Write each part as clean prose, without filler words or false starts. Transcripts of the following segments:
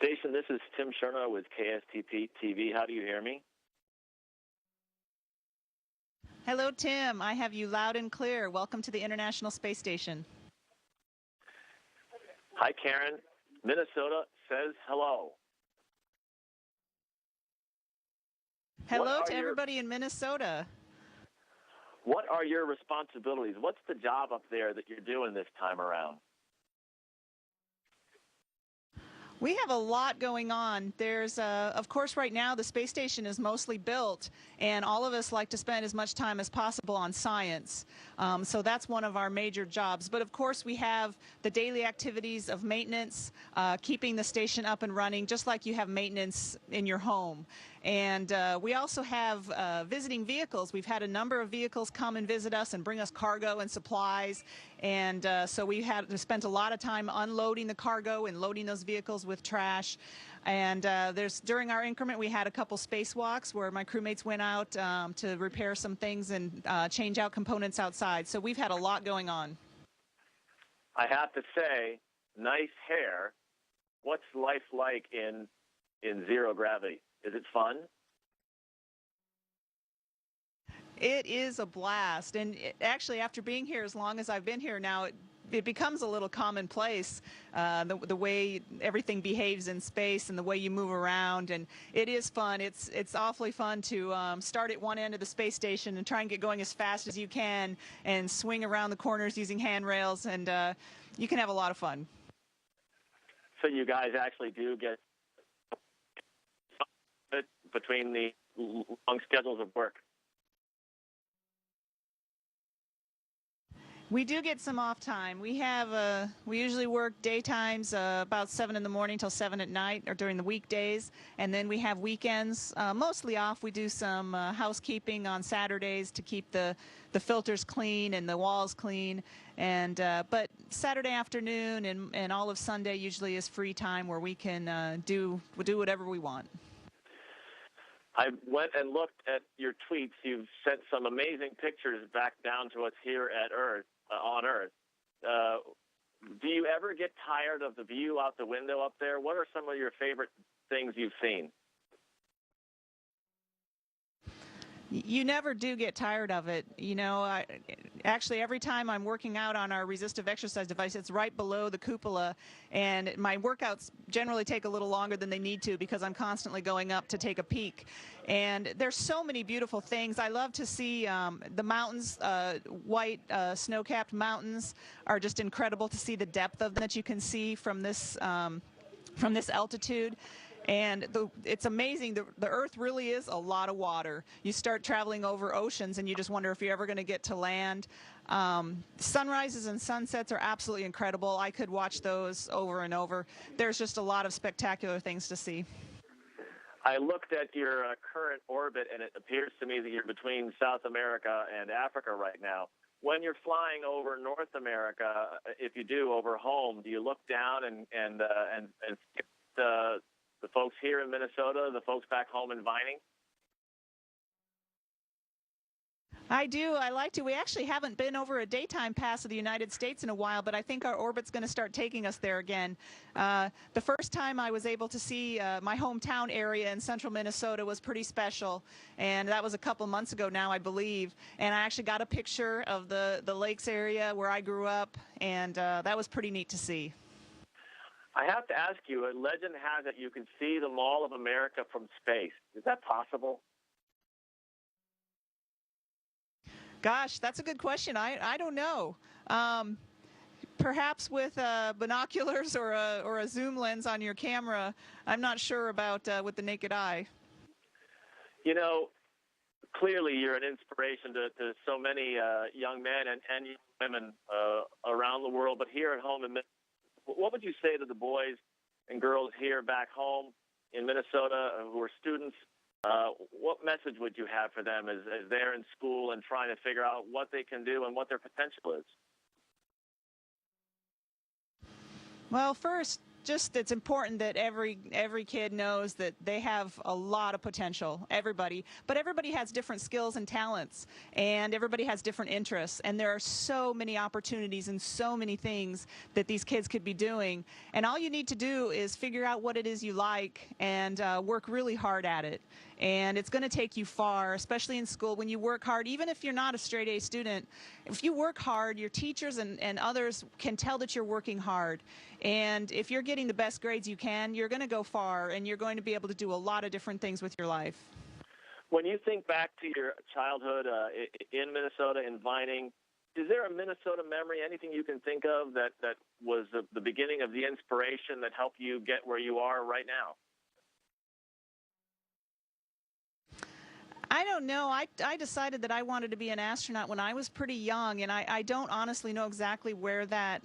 Station, this is Tim Scherner with KSTP TV. How do you hear me? Hello, Tim. I have you loud and clear. Welcome to the International Space Station. Hi, Karen. Minnesota says hello. Hello to everybody in Minnesota. What are your responsibilities? What's the job up there that you're doing this time around? We have a lot going on. There's, of course, right now the space station is mostly built, and all of us like to spend as much time as possible on science. So that's one of our major jobs. But of course, we have the daily activities of maintenance, keeping the station up and running, just like you have maintenance in your home. And we also have visiting vehicles. We've had a number of vehicles come and visit us and bring us cargo and supplies. And so we spent a lot of time unloading the cargo and loading those vehicles with trash. And during our increment, we had a couple spacewalks where my crewmates went out to repair some things and change out components outside. So we've had a lot going on. I have to say, nice hair. What's life like in zero gravity? Is it fun? It is a blast. And actually, after being here as long as I've been here now, it becomes a little commonplace, the way everything behaves in space and the way you move around. And it is fun. It's awfully fun to start at one end of the space station and try and get going as fast as you can and swing around the corners using handrails. And you can have a lot of fun. So you guys actually do get between the long schedules of work? We do get some off time. We usually work daytimes about 7 in the morning till 7 at night, or during the weekdays, and then we have weekends mostly off. We do some housekeeping on Saturdays to keep the filters clean and the walls clean, and but Saturday afternoon and all of Sunday usually is free time where we can do whatever we want. I went and looked at your tweets. You've sent some amazing pictures back down to us here at Earth, on Earth. Do you ever get tired of the view out the window up there? What are some of your favorite things you've seen? You never do get tired of it. You know, actually, every time I'm working out on our resistive exercise device, it's right below the cupola, and my workouts generally take a little longer than they need to because I'm constantly going up to take a peek. And there's so many beautiful things. I love to see the mountains, white snow-capped mountains are just incredible to see the depth of them that you can see from this altitude. And it's amazing. The Earth really is a lot of water. You start traveling over oceans, and you just wonder if you're ever going to get to land. Sunrises and sunsets are absolutely incredible. I could watch those over and over. There's just a lot of spectacular things to see. I looked at your current orbit, and it appears to me that you're between South America and Africa right now. When you're flying over North America, if you do over home, do you look down and skip the folks here in Minnesota, the folks back home in Vining? I do. I like to. We actually haven't been over a daytime pass of the United States in a while, but I think our orbit's going to start taking us there again. The first time I was able to see my hometown area in central Minnesota was pretty special, and that was a couple months ago now, I believe. And I actually got a picture of the lakes area where I grew up, and that was pretty neat to see. I have to ask you, a legend has it you can see the Mall of America from space. Is that possible? Gosh, that's a good question. I don't know. Perhaps with binoculars or a zoom lens on your camera. I'm not sure about with the naked eye. You know, clearly you're an inspiration to so many young men and young women around the world, but here at home in Minnesota. What would you say to the boys and girls here back home in Minnesota who are students? What message would you have for them as they're in school and trying to figure out what they can do and what their potential is? Well, first, just it's important that every kid knows that they have a lot of potential, everybody, but everybody has different skills and talents, and everybody has different interests, and there are so many opportunities and so many things that these kids could be doing, and all you need to do is figure out what it is you like and work really hard at it. And it's going to take you far, especially in school. When you work hard, even if you're not a straight A student, if you work hard, your teachers and others can tell that you're working hard. And if you're getting the best grades you can, you're going to go far, and you're going to be able to do a lot of different things with your life. When you think back to your childhood in Minnesota, in Vining, is there a Minnesota memory, anything you can think of that was the beginning of the inspiration that helped you get where you are right now? I don't know. I decided that I wanted to be an astronaut when I was pretty young, and I don't honestly know exactly where that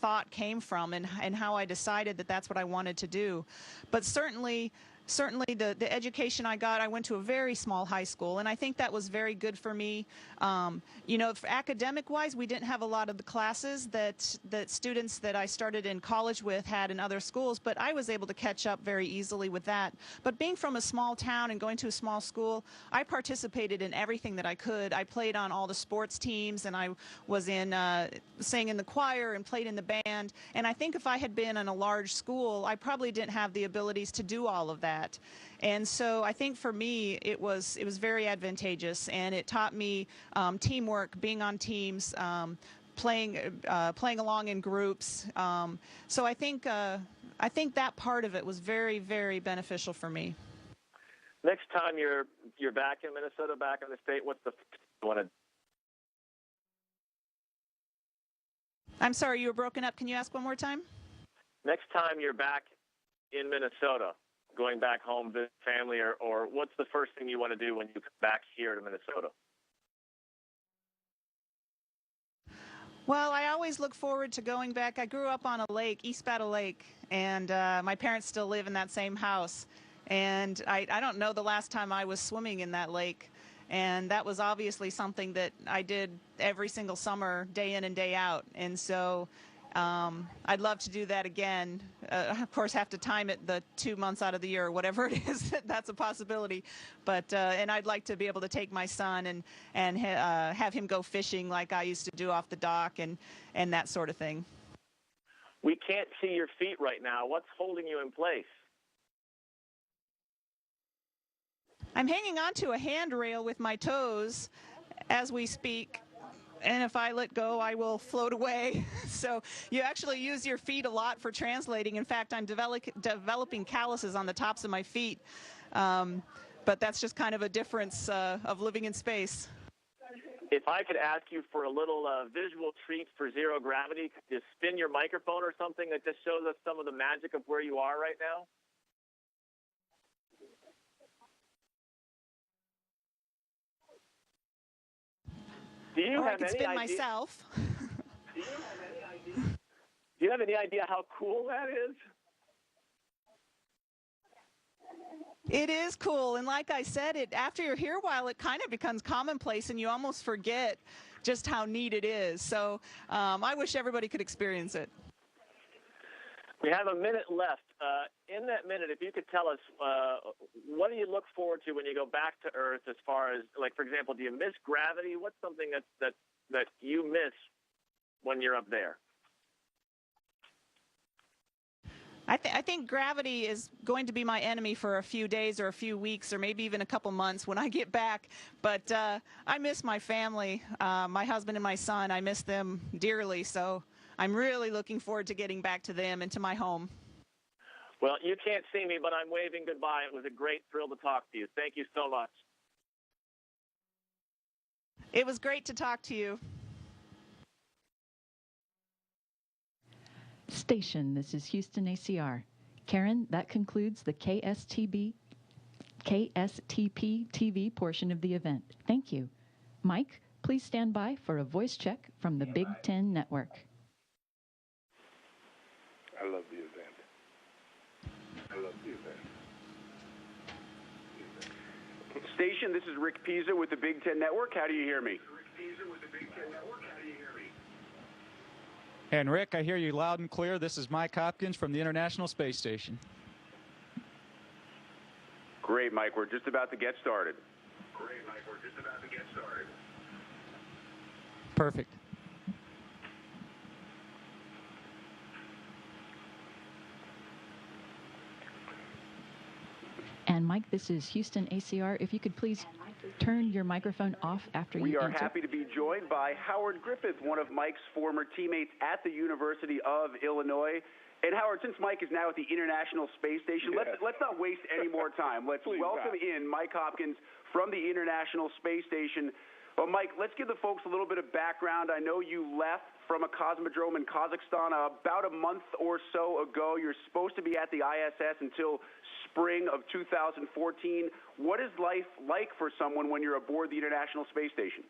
thought came from and how I decided that that's what I wanted to do. But certainly the education I got, I went to a very small high school, and I think that was very good for me. You know, for academic-wise, we didn't have a lot of the classes that students that I started in college with had in other schools, but I was able to catch up very easily with that. But being from a small town and going to a small school, I participated in everything that I could. I played on all the sports teams, and I was sang in the choir and played in the band. And I think if I had been in a large school, I probably didn't have the abilities to do all of that. And so I think for me, it was very advantageous, and it taught me teamwork, being on teams, playing along in groups. So I think that part of it was very, very beneficial for me. Next time you're back in Minnesota, back in the state, what's the you want to? I'm sorry, you were broken up. Can you ask one more time? Next time you're back in Minnesota, going back home, visit family, or what's the first thing you want to do when you come back here to Minnesota? Well, I always look forward to going back. I grew up on a lake, East Battle Lake, and my parents still live in that same house. And I don't know the last time I was swimming in that lake. And that was obviously something that I did every single summer, day in and day out. And so I'd love to do that again. Of course, have to time it the 2 months out of the year or whatever it is. That's a possibility. But and I'd like to be able to take my son and have him go fishing like I used to do off the dock and that sort of thing. We can't see your feet right now. What's holding you in place? I'm hanging onto a handrail with my toes as we speak. And if I let go, I will float away. So you actually use your feet a lot for translating. In fact, I'm developing calluses on the tops of my feet. But that's just kind of a difference of living in space. If I could ask you for a little visual treat for zero gravity, could you spin your microphone or something that just shows us some of the magic of where you are right now? Do you have any idea? Myself. Do you have any idea how cool that is? It is cool, and like I said, after you're here a while, it kind of becomes commonplace, and you almost forget just how neat it is. So I wish everybody could experience it. We have a minute left. In that minute, if you could tell us, what do you look forward to when you go back to Earth as far as, like, for example, do you miss gravity? What's something that you miss when you're up there? I think gravity is going to be my enemy for a few days or a few weeks or maybe even a couple months when I get back. But I miss my family, my husband and my son. I miss them dearly. So I'm really looking forward to getting back to them and to my home. Well, you can't see me, but I'm waving goodbye. It was a great thrill to talk to you. Thank you so much. It was great to talk to you. Station, this is Houston ACR. Karen, that concludes the KSTP TV portion of the event. Thank you. Mike, please stand by for a voice check from the Big Ten Network. I love the event. Station, this is Rick Pisa with the Big Ten Network. How do you hear me? And Rick, I hear you loud and clear. This is Mike Hopkins from the International Space Station. Great, Mike. We're just about to get started. Perfect. And Mike, this is Houston ACR. If you could please turn your microphone off after you We are answer. happy to be joined by Howard Griffith, one of Mike's former teammates at the University of Illinois. And Howard, since Mike is now at the International Space Station, let's not waste any more time. Let's welcome in Mike Hopkins from the International Space Station. Well, Mike, let's give the folks a little bit of background. I know you left from a cosmodrome in Kazakhstan about a month or so ago. You're supposed to be at the ISS until spring of 2014. What is life like for someone when you're aboard the International Space Station?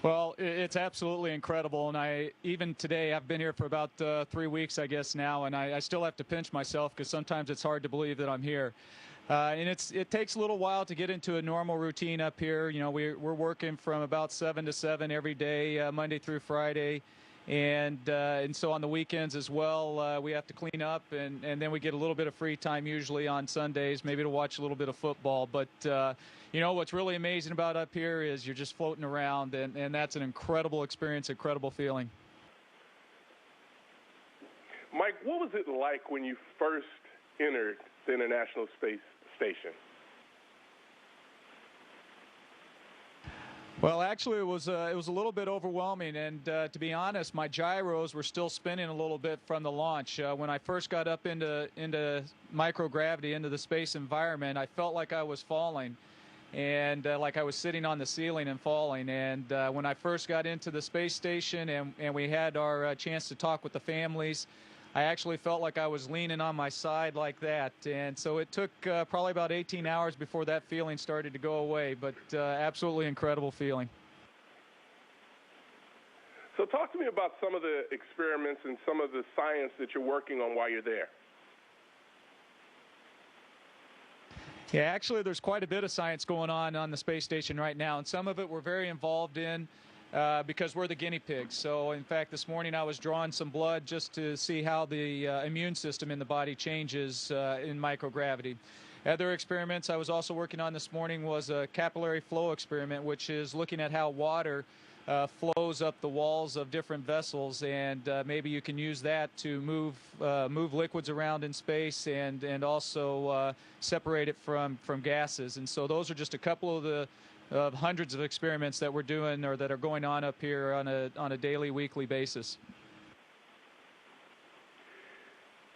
Well, it's absolutely incredible, and even today, I've been here for about 3 weeks, I guess now, and I still have to pinch myself because sometimes it's hard to believe that I'm here. And it takes a little while to get into a normal routine up here. You know, we're working from about 7 to 7 every day, Monday through Friday, and so on the weekends as well, we have to clean up, and then we get a little bit of free time usually on Sundays, maybe to watch a little bit of football. But you know, what's really amazing about up here is you're just floating around, and that's an incredible experience, incredible feeling. Mike, what was it like when you first entered the International Space Station? Well, actually, it was a little bit overwhelming, and to be honest, my gyros were still spinning a little bit from the launch. When I first got up into microgravity, into the space environment, I felt like I was falling, and like I was sitting on the ceiling and falling. And when I first got into the space station and we had our chance to talk with the families, I actually felt like I was leaning on my side like that. And so it took probably about 18 hours before that feeling started to go away, but absolutely incredible feeling. So talk to me about some of the experiments and some of the science that you're working on while you're there. Yeah, actually, there's quite a bit of science going on the space station right now, and some of it we're very involved in because we're the guinea pigs. So, in fact, this morning I was drawing some blood just to see how the immune system in the body changes in microgravity. Other experiments I was also working on this morning was a capillary flow experiment, which is looking at how water flows up the walls of different vessels, and maybe you can use that to move liquids around in space and also separate it from gases. And so those are just a couple of the hundreds of experiments that we're doing or that are going on up here on a daily, weekly basis.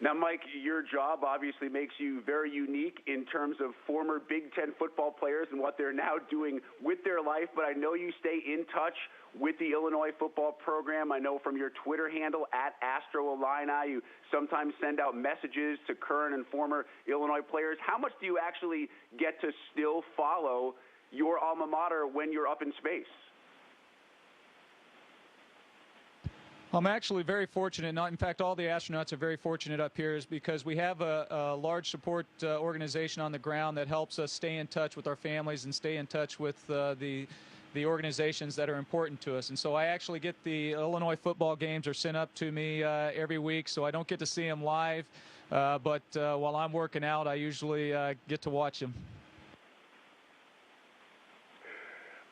Now, Mike, your job obviously makes you very unique in terms of former Big Ten football players and what they're now doing with their life, but I know you stay in touch with the Illinois football program. I know from your Twitter handle, @AstroIllini, you sometimes send out messages to current and former Illinois players. How much do you actually get to still follow your alma mater when you're up in space? I'm actually very fortunate. In fact, all the astronauts are very fortunate up here, is because we have a large support organization on the ground that helps us stay in touch with our families and stay in touch with the organizations that are important to us. And so I actually get the Illinois football games are sent up to me every week, so I don't get to see them live. But while I'm working out, I usually get to watch them.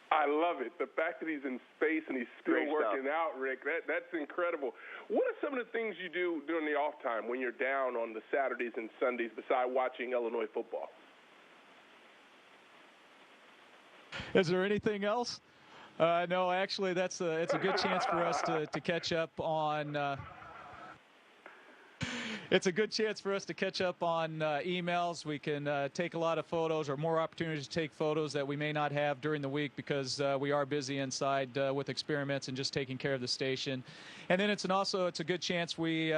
I love it. The fact that he's in space and he's still working out, Rick, that's incredible. What are some of the things you do during the off time when you're down on the Saturdays and Sundays besides watching Illinois football? Is there anything else? No, actually, it's a good chance for us to catch up on. It's a good chance for us to catch up on emails. We can take a lot of photos, or more opportunities to take photos that we may not have during the week because we are busy inside with experiments and just taking care of the station. And then it's a good chance we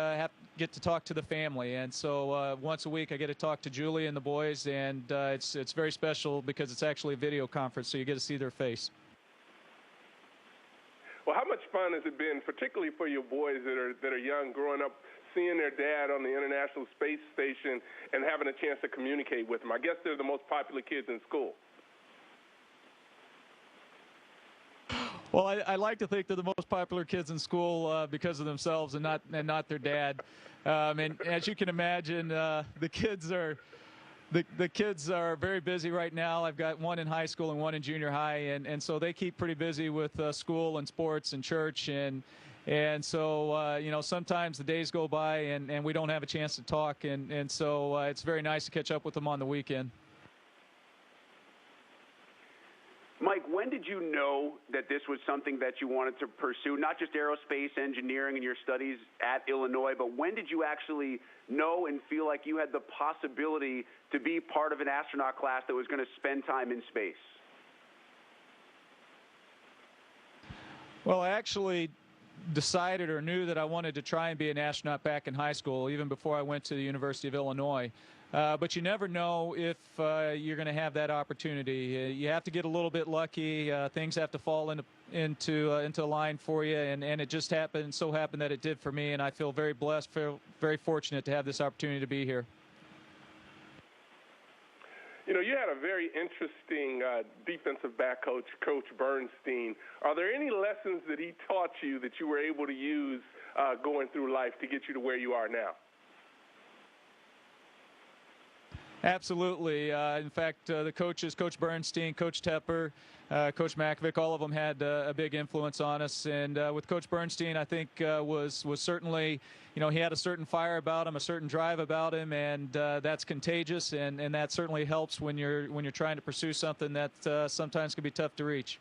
get to talk to the family. And so once a week I get to talk to Julie and the boys, and it's very special because it's actually a video conference, so you get to see their face. Well, how much fun has it been, particularly for your boys that are young, growing up, seeing their dad on the International Space Station and having a chance to communicate with them? I guess they're the most popular kids in school. Well, I like to think they're the most popular kids in school because of themselves and not their dad. And as you can imagine, the kids are very busy right now. I've got one in high school and one in junior high, and so they keep pretty busy with school and sports and church, and so sometimes the days go by and we don't have a chance to talk, and so it's very nice to catch up with them on the weekend. Mike, when did you know that this was something that you wanted to pursue, not just aerospace engineering and your studies at Illinois, but when did you actually know and feel like you had the possibility to be part of an astronaut class that was going to spend time in space? Well, I actually decided or knew that I wanted to try and be an astronaut back in high school, even before I went to the University of Illinois. But you never know if you're going to have that opportunity. You have to get a little bit lucky. Things have to fall into line for you, and it just happened. So happened that it did for me, and I feel very blessed, feel very fortunate to have this opportunity to be here. You know, you had a very interesting defensive back coach, Coach Bernstein. Are there any lessons that he taught you that you were able to use going through life to get you to where you are now? Absolutely. In fact, the coaches, Coach Bernstein, Coach Tepper, Coach Makovic, all of them had a big influence on us. And with Coach Bernstein, I think was certainly, he had a certain fire about him, a certain drive about him, and that's contagious. And that certainly helps when you're trying to pursue something that sometimes can be tough to reach.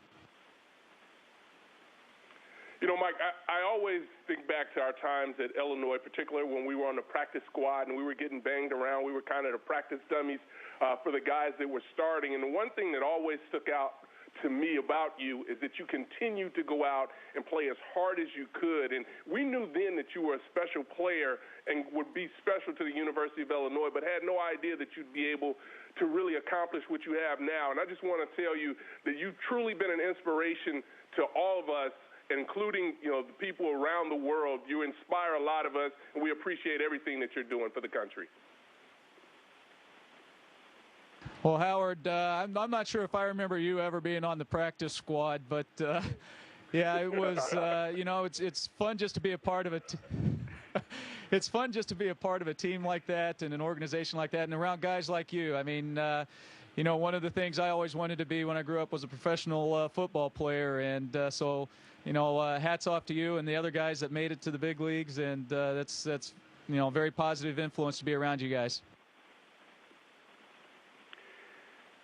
You know, Mike, I always think back to our times at Illinois, particularly when we were on the practice squad and we were getting banged around. We were kind of the practice dummies for the guys that were starting. And the one thing that always stuck out to me about you is that you continued to go out and play as hard as you could. And we knew then that you were a special player and would be special to the University of Illinois, but had no idea that you'd be able to really accomplish what you have now. And I just want to tell you that you've truly been an inspiration to all of us, including, the people around the world. You inspire a lot of us, and we appreciate everything that you're doing for the country. Well, Howard, I'm not sure if I remember you ever being on the practice squad, but yeah, it was. It's fun just to be a part of it. It's fun just to be a part of a team like that and an organization like that, and around guys like you. I mean, one of the things I always wanted to be when I grew up was a professional football player, and so hats off to you and the other guys that made it to the big leagues, and that's very positive influence to be around you guys.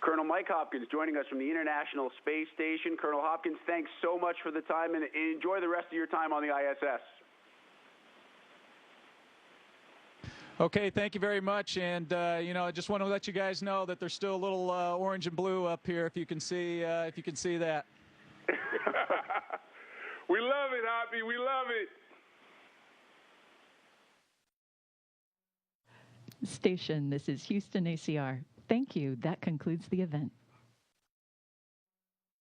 Colonel Mike Hopkins joining us from the International Space Station. Colonel Hopkins, thanks so much for the time, and enjoy the rest of your time on the ISS. Okay, thank you very much, and I just want to let you guys know that there's still a little orange and blue up here, if you can see that. We love it, Hoppy. We love it. Station, this is Houston ACR. Thank you. That concludes the event.